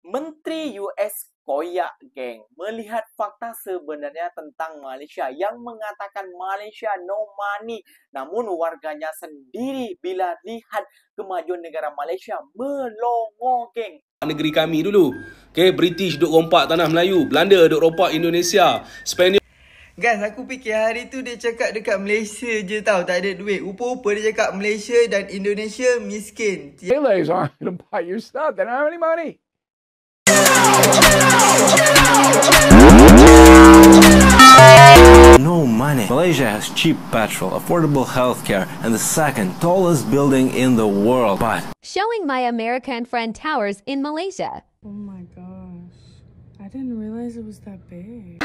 Menteri US koyak, geng, melihat fakta sebenarnya tentang Malaysia yang mengatakan Malaysia no money. Namun warganya sendiri bila lihat kemajuan negara Malaysia melongo, geng. Negeri kami dulu. Okay, British duk rompak tanah Melayu, Belanda duk rompak Indonesia, Spaniard. Guys, aku fikir hari tu dia cakap dekat Malaysia je tau, tak ada duit. Rupa-rupa dia cakap Malaysia dan Indonesia miskin. Malays aren't going to buy your stuff. They don't have any money. No money. Malaysia has cheap petrol, affordable healthcare, and the second tallest building in the world. But showing my American friend towers in Malaysia. Oh my gosh. I didn't realize it was that big.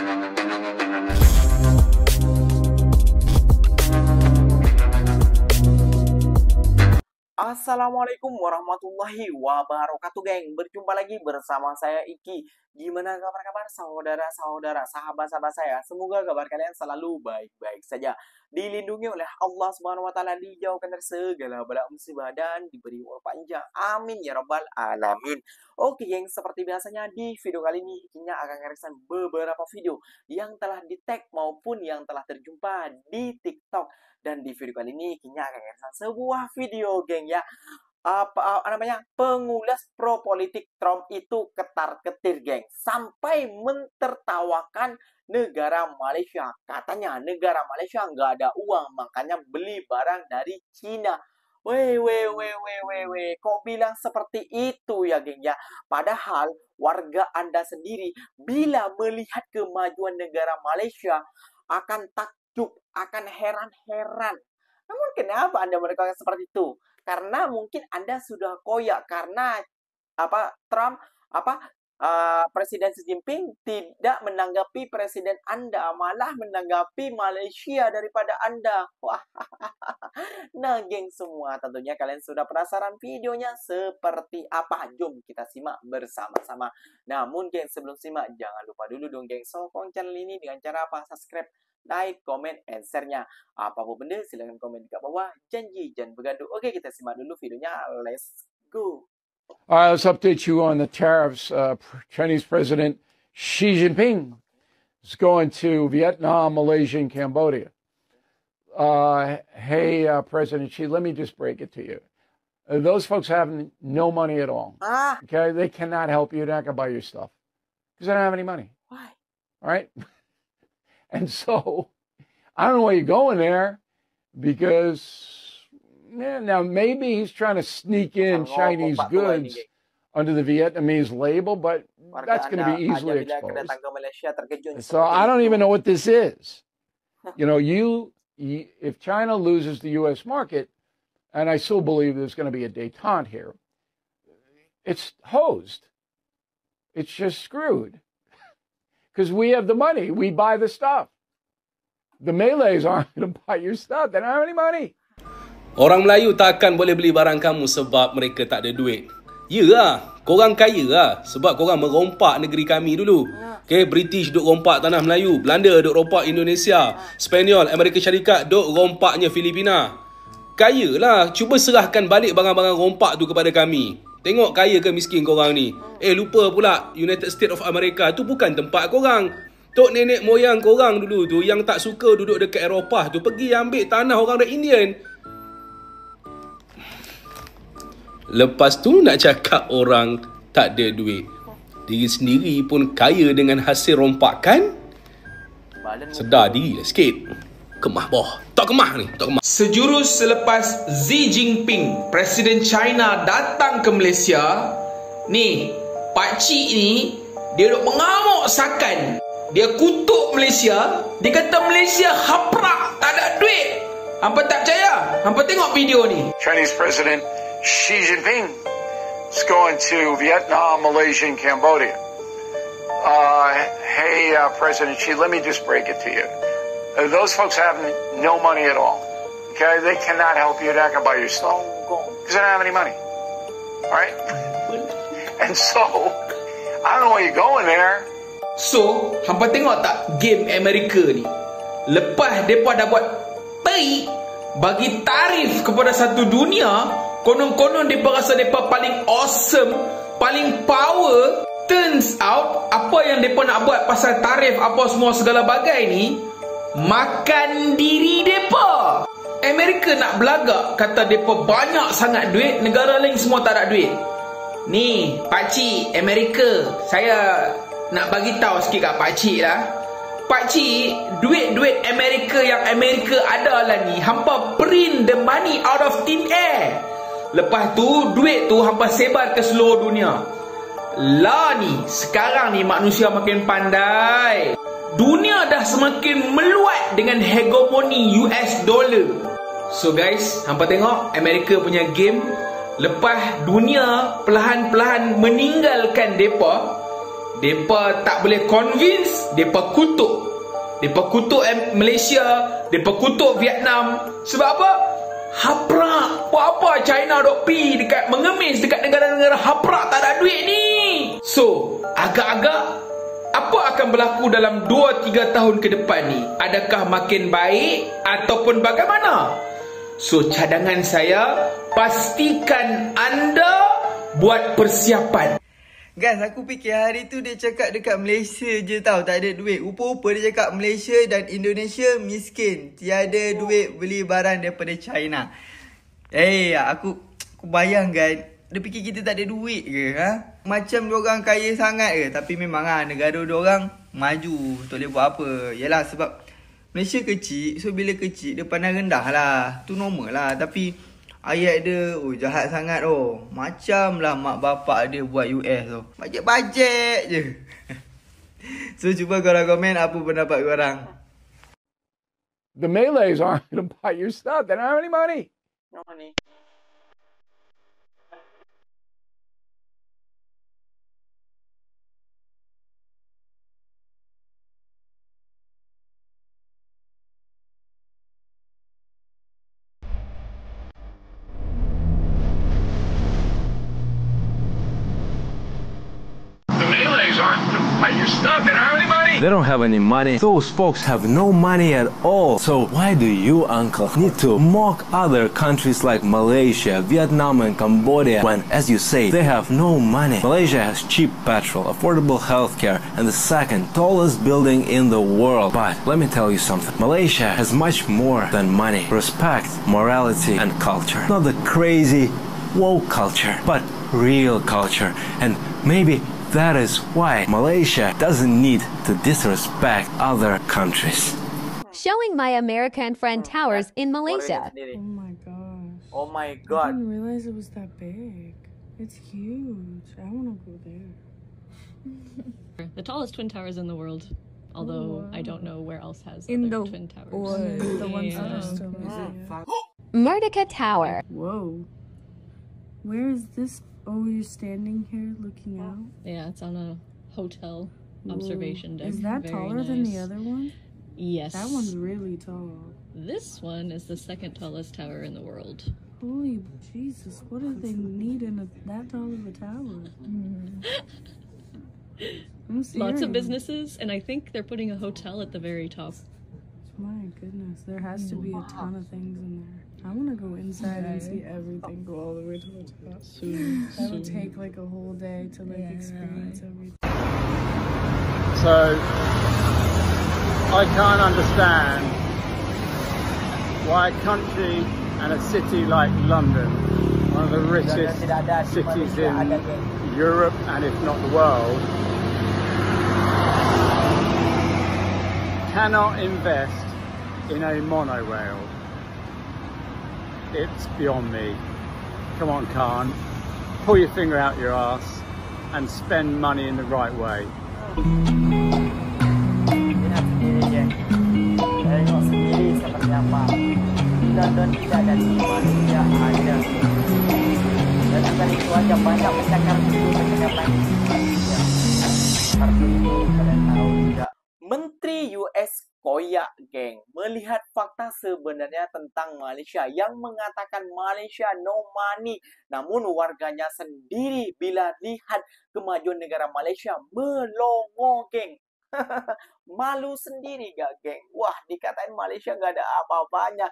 Assalamualaikum warahmatullahi wabarakatuh, geng. Berjumpa lagi bersama saya Iki. Gimana kabar saudara-saudara, sahabat-sahabat saya? Semoga kabar kalian selalu baik-baik saja. Dilindungi oleh Allah Subhanahu wa taala, dijauhkan dari segala bala musibah dan diberi umur panjang. Amin ya rabbal alamin. Oke, geng, seperti biasanya di video kali ini Ikinya akan ngereaksi beberapa video yang telah di-tag maupun yang telah terjumpa di TikTok. Dan di video kali ini Ikinya akan ngereaksi sebuah video, geng, ya. Apa namanya, pengulas pro politik Trump itu ketar-ketir, geng, sampai mentertawakan negara Malaysia. Katanya negara Malaysia nggak ada uang, makanya beli barang dari Cina. Weh, kok bilang seperti itu ya, geng, ya? Padahal warga Anda sendiri bila melihat kemajuan negara Malaysia akan takjub, akan heran-heran. Namun kenapa Anda melakukan seperti itu? Karena mungkin Anda sudah koyak karena Trump Presiden Xi Jinping tidak menanggapi presiden Anda, malah menanggapi Malaysia daripada Anda. Wah. Nah, geng semua, tentunya kalian sudah penasaran videonya seperti apa. Jom kita simak bersama-sama. Namun, geng, sebelum simak jangan lupa dulu dong, geng, sokong channel ini dengan cara apa? Subscribe, like, comment, and share-nya. Apapun benda, silahkan komen di bawah. Janji, jangan bergaduh. Oke, kita simak dulu videonya. Let's go. Let's update you on the tariffs. Chinese President Xi Jinping is going to Vietnam, Malaysia, and Cambodia. Hey, President Xi, let me just break it to you. Those folks have no money at all. Okay, they cannot help you. They're not going to buy your stuff because they don't have any money. Why? All right? And so, I don't know why you're going there because... Yeah, now maybe he's trying to sneak in Chinese goods under the Vietnamese label, but that's going to be easily exposed. So I don't even know what this is. You know, if China loses the U.S. market, and I still believe there's going to be a détente here, it's hosed. It's just screwed. Because we have the money. We buy the stuff. The Malays aren't going to buy your stuff. They don't have any money. Orang Melayu takkan boleh beli barang kamu sebab mereka tak ada duit. Yalah, korang kaya lah sebab korang merompak negeri kami dulu. Okay, British duk rompak tanah Melayu, Belanda duk rompak Indonesia, Spanyol, Amerika Syarikat duk rompaknya Filipina. Kaya lah, cuba serahkan balik barang-barang rompak tu kepada kami. Tengok kaya ke miskin korang ni. Lupa pula, United States of America tu bukan tempat korang. Tok nenek moyang korang dulu tu yang tak suka duduk dekat Eropah tu pergi ambil tanah orang dari Indian. Lepas tu nak cakap orang tak ada duit. Diri sendiri pun kaya dengan hasil rompakan. Sedar diri lah sikit. Kemah boh. Tak kemah ni, tak kemah. Sejurus selepas Xi Jinping, Presiden China datang ke Malaysia, ni, pakcik ni, dia duk mengamuk sakan. Dia kutuk Malaysia, dia kata Malaysia haprak, tak ada duit. Hampa tak percaya? Hampa tengok video ni. Chinese President Xi Jinping is going to Vietnam, Malaysia, and Cambodia. Hey, President Xi, let me just break it to you. Those folks have no money at all. Okay, they cannot help you. They're not going to buy your stuff because they don't have any money. All right? And so, I don't know where you're going there. So, hampa tengok tak game Amerika ni? Lepas mereka dah buat bagi tarif kepada satu dunia, konon-konon mereka rasa mereka paling awesome, paling power. turns out apa yang mereka nak buat pasal tarif apa semua segala bagai ni makan diri mereka. Amerika nak belagak kata mereka banyak sangat duit, negara lain semua tak ada duit. Ni pakcik Amerika, saya nak bagi tahu sikit kat pakcik lah. Pakcik, duit-duit Amerika yang Amerika ada lah ni, hampa print the money out of thin air. Lepas tu duit tu hampa sebar ke seluruh dunia. Lah ni, sekarang ni manusia makin pandai. Dunia dah semakin meluat dengan hegemoni US dollar. So guys, hampa tengok Amerika punya game. Lepas dunia perlahan-perlahan meninggalkan depa, depa tak boleh convince, depa kutuk. Depa kutuk Malaysia, depa kutuk Vietnam. Sebab apa? Haprak. Apa China dok pi dekat mengemis dekat negara-negara haprak tak ada duit ni. So, agak-agak apa akan berlaku dalam 2-3 tahun ke depan ni? Adakah makin baik ataupun bagaimana? So, cadangan saya, pastikan anda buat persiapan. Guys, aku fikir hari tu dia cakap dekat Malaysia je tau tak ada duit. Rupa-rupa dia cakap Malaysia dan Indonesia miskin. Tiada duit beli barang daripada China. Aku bayangkan dia fikir kita tak ada duit ke? Ha? Macam diorang kaya sangat ke? Tapi memang negara diorang maju. Tak boleh buat apa. Yalah sebab Malaysia kecil. So bila kecil dia pandang rendah lah. Tu normal lah. Tapi ayat dia jahat sangat Macam lah mak bapak dia buat US tu. Bajet-bajet je. So cuba korang komen apa pendapat korang. The Malays aren't going to buy your stuff. They don't have any money. No money. They don't have any money. Those folks have no money at all. So why do you, uncle, need to mock other countries like Malaysia, Vietnam and Cambodia when, as you say, they have no money? Malaysia has cheap petrol, affordable healthcare, and the second tallest building in the world. But let me tell you something. Malaysia has much more than money. Respect, morality, and culture. Not the crazy woke culture, but real culture. And maybe that is why Malaysia doesn't need to disrespect other countries. Showing my American friend towers in Malaysia. Oh my gosh. Oh my I god. didn't realize it was that big. It's huge. I want to go there. The tallest twin towers in the world. Although I don't know where else has In other the twin towers. or the ones that are still Merdeka Tower. Whoa. Where is this? Oh, you're standing here looking out? Yeah, it's on a hotel observation deck. Is that Very taller than the nice. other one? Yes. That one's really tall. This one is the second tallest tower in the world. Holy Jesus, what do they need in that tall of a tower? I'm serious. Lots of businesses, and I think they're putting a hotel at the very top. My goodness, there has to be a ton of things in there. I want to go inside and see everything, go all the way to the top. That would take like a whole day to like experience everything. So I can't understand why a country and a city like London, one of the richest cities in Europe and if not the world, cannot invest in a monorail. It's beyond me. Come on, Khan, pull your finger out your ass and spend money in the right way. Tengok sendiri seperti apa. London tidak ada di manusia ada. Dan bukan itu aja, banyak bercakap lagi. Kartu itu kalian tahu tidak? Menteri US koyak, geng, melihat fakta sebenarnya tentang Malaysia yang mengatakan Malaysia no money. Namun warganya sendiri bila lihat kemajuan negara Malaysia melongo, geng. Malu sendiri gak, geng? Wah, dikatain Malaysia gak ada apa-apanya.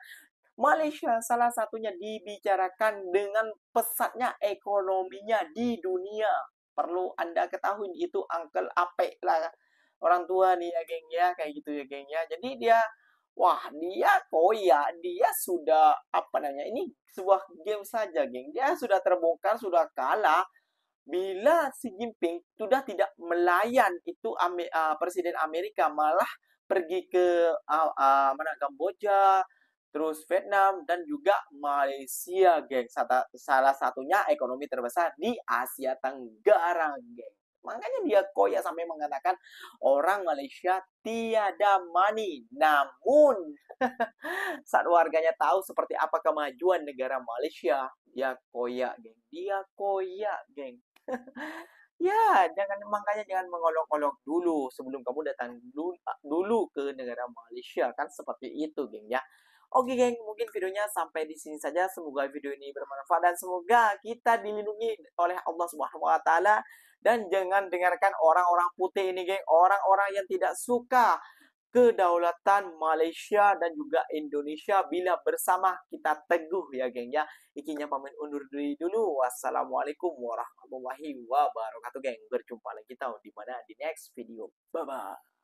Malaysia salah satunya dibicarakan dengan pesatnya ekonominya di dunia. perlu Anda ketahui itu Uncle Ape lah orang tua nih ya geng ya, kayak gitu ya geng ya. Jadi dia dia koya, dia sudah ini sebuah game saja geng. Dia sudah terbongkar, sudah kalah bila Xi Jinping sudah tidak melayan itu Presiden Amerika, malah pergi ke Kamboja, terus Vietnam dan juga Malaysia geng. Salah satunya ekonomi terbesar di Asia Tenggara geng. Makanya dia koya sampai mengatakan orang Malaysia tiada money. Namun saat warganya tahu seperti apa kemajuan negara Malaysia, dia koya geng. Dia koya geng. Ya, makanya jangan mengolok-olok dulu sebelum kamu datang dulu ke negara Malaysia, kan seperti itu geng ya. Oke geng, mungkin videonya sampai di sini saja. Semoga video ini bermanfaat dan semoga kita dilindungi oleh Allah Subhanahu wa taala. Dan jangan dengarkan orang-orang putih ini geng, orang-orang yang tidak suka kedaulatan Malaysia dan juga Indonesia. Bila bersama kita teguh ya geng ya. Ikinya pamit undur diri dulu. Wassalamualaikum warahmatullahi wabarakatuh geng. Berjumpa lagi di next video. Bye bye.